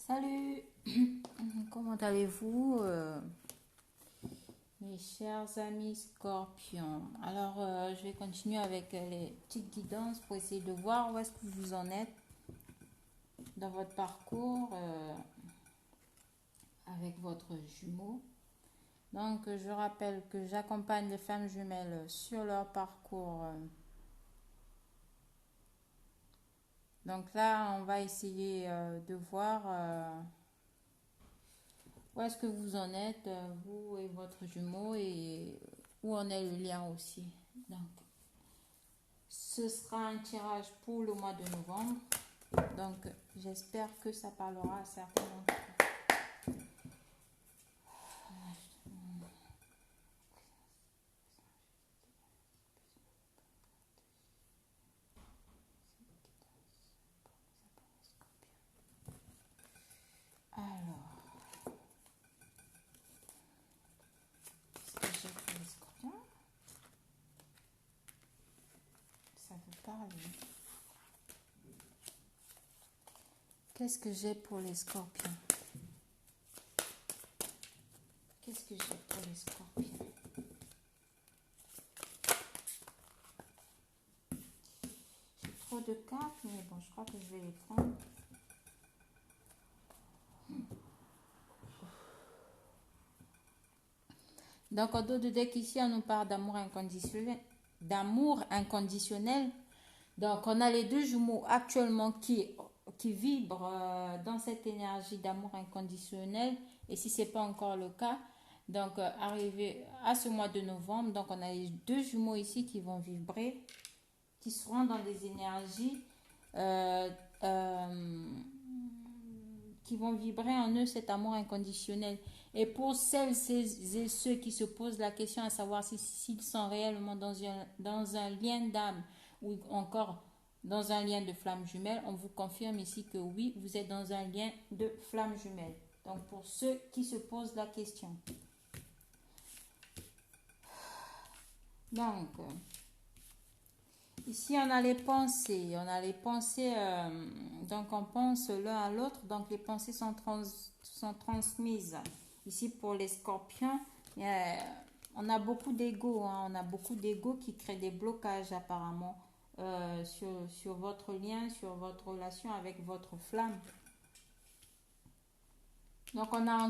Salut, comment allez-vous, mes chers amis scorpions? Alors, je vais continuer avec les petites guidances pour essayer de voir où est-ce que vous en êtes dans votre parcours avec votre jumeau. Donc, je rappelle que j'accompagne les femmes jumelles sur leur parcours. Donc là, on va essayer de voir où est-ce que vous en êtes, vous et votre jumeau, et où en est le lien aussi. Donc, ce sera un tirage pour le mois de novembre. Donc, j'espère que ça parlera à certains d'entre vous. Alors, qu'est-ce que j'ai pour les scorpions? Ça veut parler. Qu'est-ce que j'ai pour les scorpions? Qu'est-ce que j'ai pour les scorpions? J'ai trop de cartes, mais bon, je crois que je vais les prendre. Donc, en dos de deck ici, on nous parle d'amour inconditionnel. D'amour inconditionnel. Donc, on a les deux jumeaux actuellement qui vibrent dans cette énergie d'amour inconditionnel. Et si ce n'est pas encore le cas, donc arrivé à ce mois de novembre, donc on a les deux jumeaux ici qui vont vibrer, qui seront dans des énergies euh, euh, qui vont vibrer en eux cet amour inconditionnel. Et pour celles et ceux qui se posent la question à savoir s'ils sont réellement dans un lien d'âme ou encore dans un lien de flamme jumelle, on vous confirme ici que oui, vous êtes dans un lien de flamme jumelle. Donc pour ceux qui se posent la question. Donc, ici on a les pensées. Donc on pense l'un à l'autre. Donc les pensées sont transmises. Ici pour les scorpions, on a beaucoup d'ego. On a beaucoup d'ego qui crée des blocages apparemment sur votre lien, sur votre relation avec votre flamme. Donc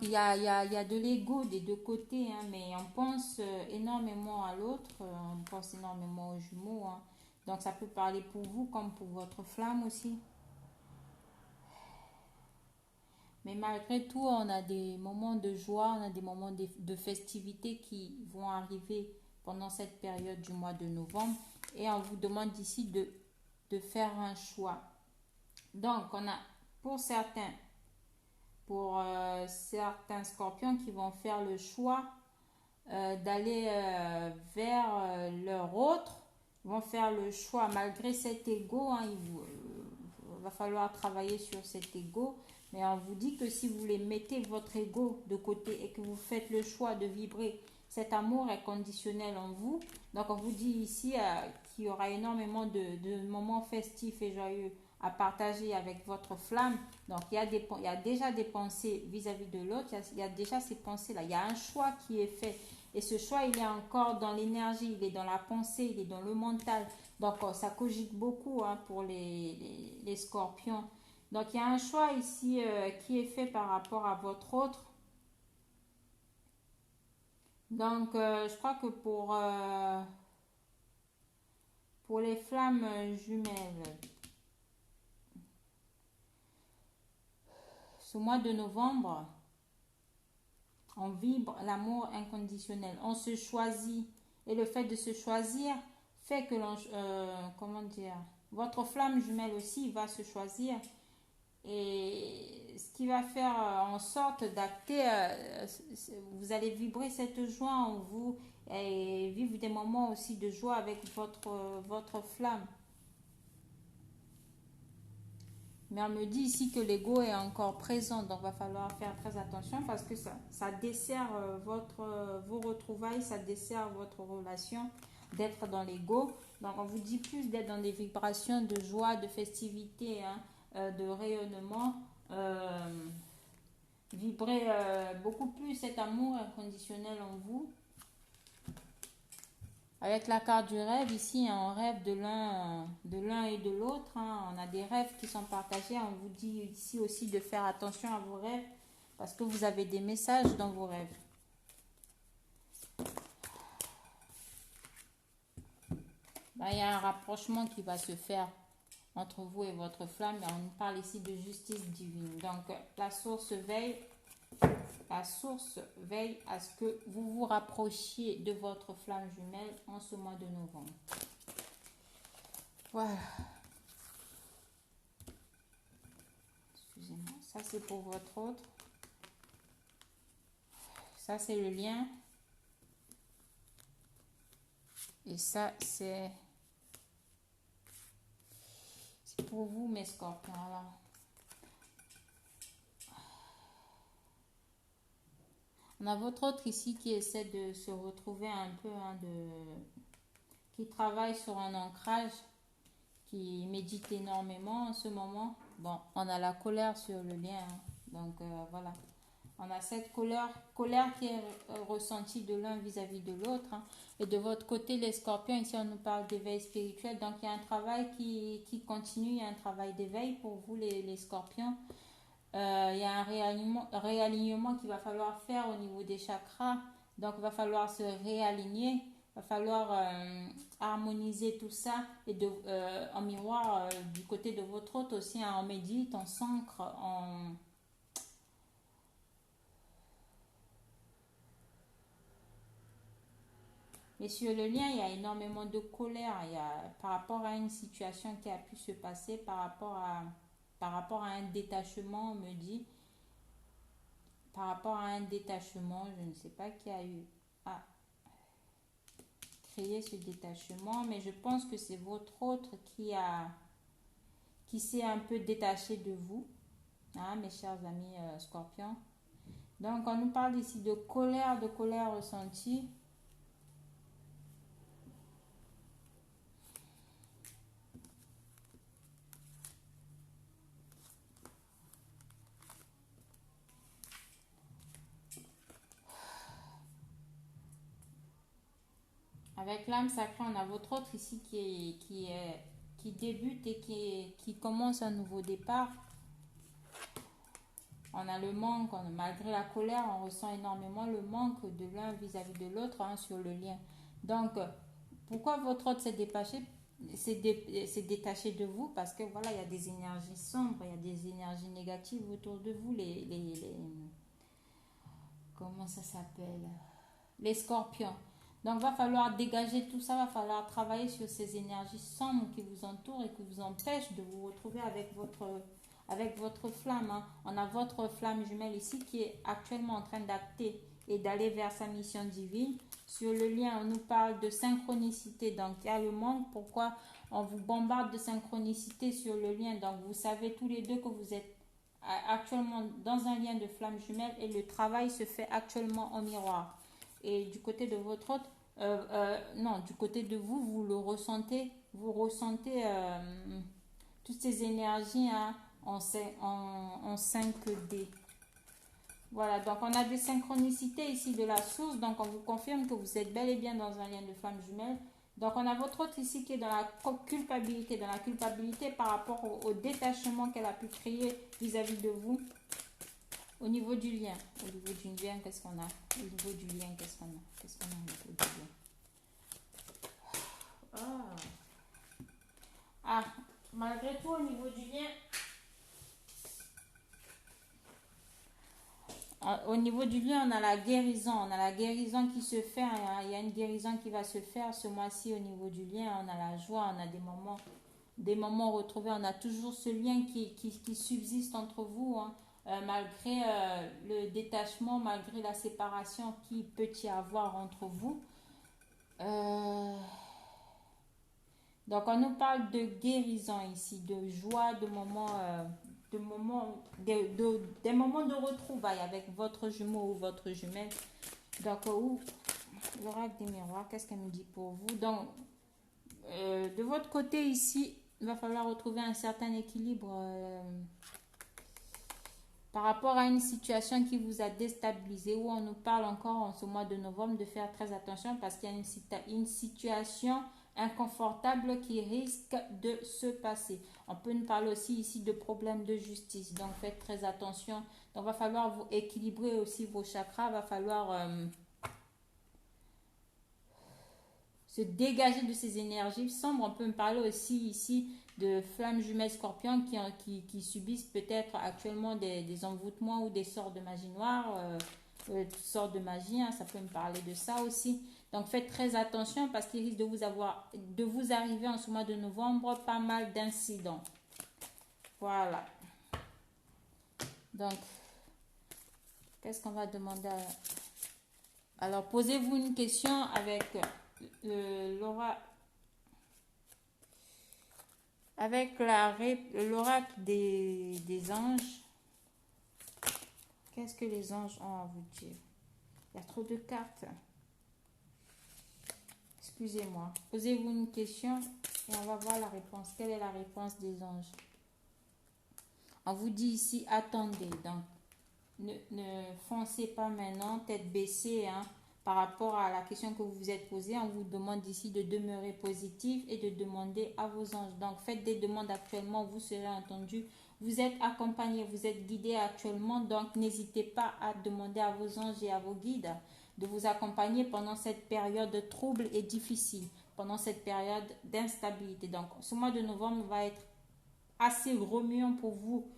il y a de l'ego des deux côtés, mais on pense énormément à l'autre, on pense énormément aux jumeaux. Donc ça peut parler pour vous comme pour votre flamme aussi. Mais malgré tout, on a des moments de joie, on a des moments de festivité qui vont arriver pendant cette période du mois de novembre. Et on vous demande ici de faire un choix. Donc, on a pour certains scorpions qui vont faire le choix d'aller vers leur autre, ils vont faire le choix malgré cet ego. Il va falloir travailler sur cet ego. Mais on vous dit que si vous voulez mettez votre ego de côté et que vous faites le choix de vibrer cet amour inconditionnel en vous, donc on vous dit ici qu'il y aura énormément de moments festifs et joyeux à partager avec votre flamme. Donc il y a déjà des pensées vis-à-vis de l'autre, il y a déjà ces pensées-là, il y a un choix qui est fait. Et ce choix, il est encore dans l'énergie, il est dans la pensée, il est dans le mental. Donc ça cogite beaucoup pour les scorpions. Donc il y a un choix ici qui est fait par rapport à votre autre. Donc je crois que pour les flammes jumelles, ce mois de novembre, on vibre l'amour inconditionnel. On se choisit. Et le fait de se choisir fait que comment dire, votre flamme jumelle aussi va se choisir. Et ce qui va faire en sorte d'acter, vous allez vibrer cette joie en vous et vivre des moments aussi de joie avec votre flamme. Mais on me dit ici que l'ego est encore présent, donc il va falloir faire très attention parce que ça dessert vos retrouvailles, ça dessert votre relation d'être dans l'ego. Donc on vous dit plus d'être dans des vibrations de joie, de festivité, de rayonnement. vibrer beaucoup plus cet amour inconditionnel en vous. Avec la carte du rêve, ici, on rêve de l'un et de l'autre. Hein. On a des rêves qui sont partagés. On vous dit ici aussi de faire attention à vos rêves parce que vous avez des messages dans vos rêves. Ben, il y a un rapprochement qui va se faire entre vous et votre flamme. On parle ici de justice divine. Donc, la source veille à ce que vous vous rapprochiez de votre flamme jumelle en ce mois de novembre. Voilà. Excusez-moi. Ça, c'est pour votre autre. Ça, c'est le lien. Et ça, c'est pour vous, mes scorpions. Alors, on a votre autre ici qui essaie de se retrouver un peu, hein, qui travaille sur un ancrage, qui médite énormément en ce moment. Bon, on a la colère sur le lien. Hein. Donc, voilà. On a cette colère qui est ressentie de l'un vis-à-vis de l'autre. Hein. Et de votre côté, les scorpions, ici on nous parle d'éveil spirituel. Donc il y a un travail qui continue, il y a un travail d'éveil pour vous les scorpions. Il y a un réalignement qu'il va falloir faire au niveau des chakras. Donc il va falloir se réaligner. Il va falloir harmoniser tout ça. Et en miroir, du côté de votre hôte aussi, hein, on médite, on s'ancre, Et sur le lien, il y a énormément de colère. Il y a, par rapport à une situation qui a pu se passer, par rapport à un détachement, on me dit, par rapport à un détachement, je ne sais pas qui a eu à créer ce détachement, mais je pense que c'est votre autre qui s'est un peu détaché de vous, hein, mes chers amis scorpions. Donc, on nous parle ici de colère ressentie. Avec l'âme sacrée, on a votre autre ici qui débute et qui commence un nouveau départ. On a le manque, malgré la colère, on ressent énormément le manque de l'un vis-à-vis de l'autre, hein, sur le lien. Donc, pourquoi votre autre s'est détaché de vous? Parce que voilà, il y a des énergies sombres, il y a des énergies négatives autour de vous, comment ça s'appelle? Les scorpions. Donc, va falloir dégager tout ça, va falloir travailler sur ces énergies sombres qui vous entourent et qui vous empêchent de vous retrouver avec votre flamme. Hein. On a votre flamme jumelle ici qui est actuellement en train d'acter et d'aller vers sa mission divine. Sur le lien, on nous parle de synchronicité. Donc, il y a le manque. Pourquoi on vous bombarde de synchronicité sur le lien? Donc, vous savez tous les deux que vous êtes actuellement dans un lien de flamme jumelle et le travail se fait actuellement en miroir. Et du côté de votre autre, non, du côté de vous, vous ressentez toutes ces énergies, hein, en 5D. Voilà, donc on a des synchronicités ici de la source, donc on vous confirme que vous êtes bel et bien dans un lien de flamme jumelle. Donc on a votre autre ici qui est dans la culpabilité par rapport au détachement qu'elle a pu créer vis-à-vis de vous. Au niveau du lien, qu'est-ce qu'on a? Au niveau du lien, qu'est-ce qu'on a? Qu'est-ce qu'on a au niveau du lien? Malgré tout, au niveau du lien, on a la guérison. On a la guérison qui se fait. Hein. Il y a une guérison qui va se faire ce mois-ci au niveau du lien. On a la joie, on a des moments retrouvés. On a toujours ce lien qui subsiste entre vous. Hein. Malgré le détachement, malgré la séparation qui peut y avoir entre vous. Donc on nous parle de guérison ici, de joie, des moments de retrouvailles avec votre jumeau ou votre jumelle. Donc l'oracle des miroirs, qu'est-ce qu'elle me dit pour vous? Donc de votre côté ici, il va falloir retrouver un certain équilibre. par rapport à une situation qui vous a déstabilisé, où on nous parle encore en ce mois de novembre de faire très attention parce qu'il y a une situation inconfortable qui risque de se passer. On peut nous parler aussi ici de problèmes de justice, donc faites très attention. Donc, il va falloir vous équilibrer aussi vos chakras, il va falloir se dégager de ces énergies sombres. On peut me parler aussi ici de flammes jumelles scorpions qui subissent peut-être actuellement des envoûtements ou des sorts de magie noire, toutes sortes de magie, hein, ça peut me parler de ça aussi. Donc faites très attention parce qu'il risque de vous arriver en ce mois de novembre pas mal d'incidents. Voilà. Donc, qu'est-ce qu'on va demander Alors, posez-vous une question avec Laura. Avec l'oracle des anges, qu'est-ce que les anges ont à vous dire? Il y a trop de cartes. Excusez-moi. Posez-vous une question et on va voir la réponse. Quelle est la réponse des anges? On vous dit ici, attendez. Donc, ne foncez pas maintenant, tête baissée, hein. Par rapport à la question que vous vous êtes posée, on vous demande ici de demeurer positif et de demander à vos anges. Donc, faites des demandes actuellement, vous serez entendu. Vous êtes accompagné, vous êtes guidé actuellement. Donc, n'hésitez pas à demander à vos anges et à vos guides de vous accompagner pendant cette période trouble et difficile, pendant cette période d'instabilité. Donc, ce mois de novembre va être assez remuant pour vous.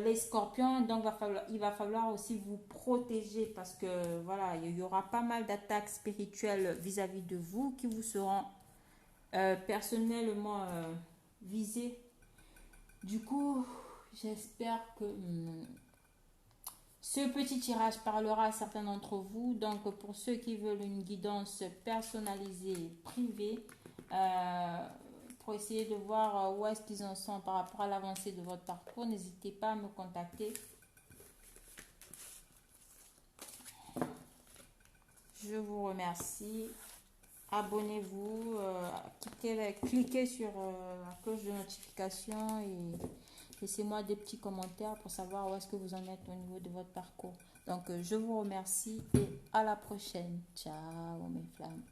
Les scorpions, donc il va falloir aussi vous protéger parce que voilà, il y aura pas mal d'attaques spirituelles vis-à-vis de vous qui vous seront personnellement visées. Du coup, j'espère que ce petit tirage parlera à certains d'entre vous. Donc, pour ceux qui veulent une guidance personnalisée, privée, pour essayer de voir où est-ce qu'ils en sont par rapport à l'avancée de votre parcours, n'hésitez pas à me contacter. Je vous remercie. Abonnez-vous, cliquez sur la cloche de notification et laissez-moi des petits commentaires pour savoir où est-ce que vous en êtes au niveau de votre parcours. Donc, je vous remercie et à la prochaine. Ciao mes flammes.